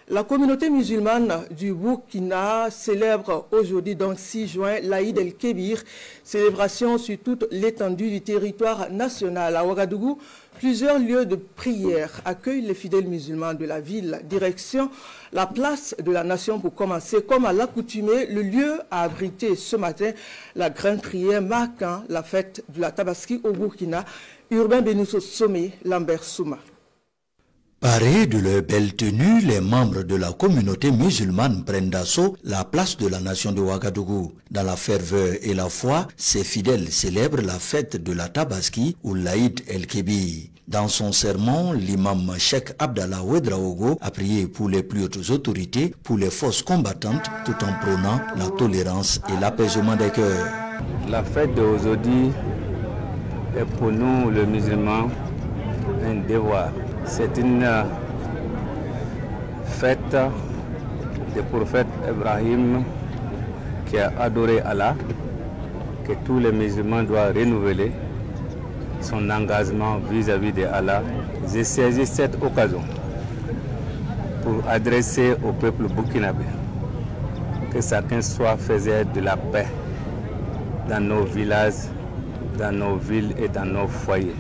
La communauté musulmane du Burkina célèbre aujourd'hui, donc 6 juin, l'Aïd el-Kébir, célébration sur toute l'étendue du territoire national. À Ouagadougou, plusieurs lieux de prière accueillent les fidèles musulmans de la ville. Direction la place de la Nation pour commencer. Comme à l'accoutumée, le lieu a abrité ce matin la grande prière marquant la fête de la Tabaski au Burkina. Urbain Benousso Somé, Lambert Souma. Parés de leur belle tenue, les membres de la communauté musulmane prennent d'assaut la place de la Nation de Ouagadougou. Dans la ferveur et la foi, ces fidèles célèbrent la fête de la Tabaski ou l'Aïd el-Kébir. Dans son sermon, l'imam Cheikh Abdallah Ouedraogo a prié pour les plus hautes autorités, pour les forces combattantes, tout en prônant la tolérance et l'apaisement des cœurs. La fête d'aujourd'hui est pour nous, les musulmans, un devoir. C'est une fête du prophète Ibrahim qui a adoré Allah, que tous les musulmans doivent renouveler son engagement vis-à-vis de Allah. J'ai saisi cette occasion pour adresser au peuple burkinabé que chacun soit faiseur de la paix dans nos villages, dans nos villes et dans nos foyers.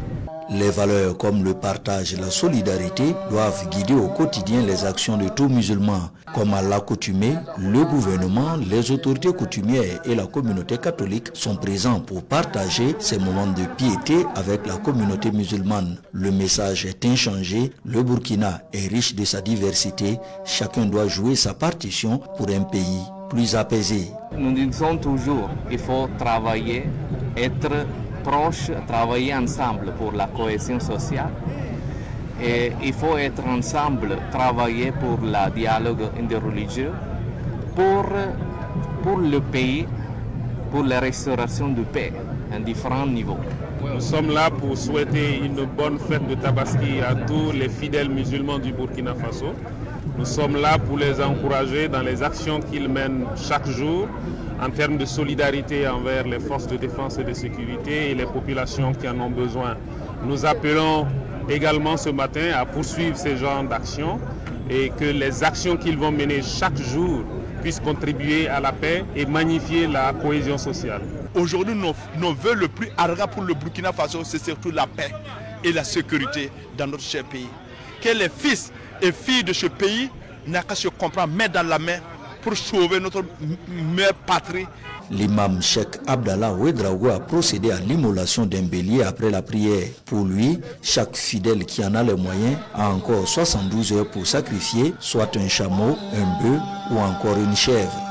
Les valeurs comme le partage et la solidarité doivent guider au quotidien les actions de tout musulman. Comme à l'accoutumée, le gouvernement, les autorités coutumières et la communauté catholique sont présents pour partager ces moments de piété avec la communauté musulmane. Le message est inchangé, le Burkina est riche de sa diversité, chacun doit jouer sa partition pour un pays plus apaisé. Nous disons toujours qu'il faut travailler, être proches, travailler ensemble pour la cohésion sociale. Et il faut être ensemble, travailler pour le dialogue interreligieux, pour le pays, pour la restauration de paix à différents niveaux. Nous sommes là pour souhaiter une bonne fête de Tabaski à tous les fidèles musulmans du Burkina Faso. Nous sommes là pour les encourager dans les actions qu'ils mènent chaque jour en termes de solidarité envers les forces de défense et de sécurité et les populations qui en ont besoin. Nous appelons également ce matin à poursuivre ces genres d'actions et que les actions qu'ils vont mener chaque jour puissent contribuer à la paix et magnifier la cohésion sociale. Aujourd'hui, nos vœux le plus ardent pour le Burkina Faso, c'est surtout la paix et la sécurité dans notre cher pays. Que les fils et filles de ce pays n'aient qu'à se comprendre main dans la main pour sauver notre mère patrie. L'imam Cheikh Abdallah Ouedraogo a procédé à l'immolation d'un bélier après la prière. Pour lui, chaque fidèle qui en a les moyens a encore 72 heures pour sacrifier soit un chameau, un bœuf ou encore une chèvre.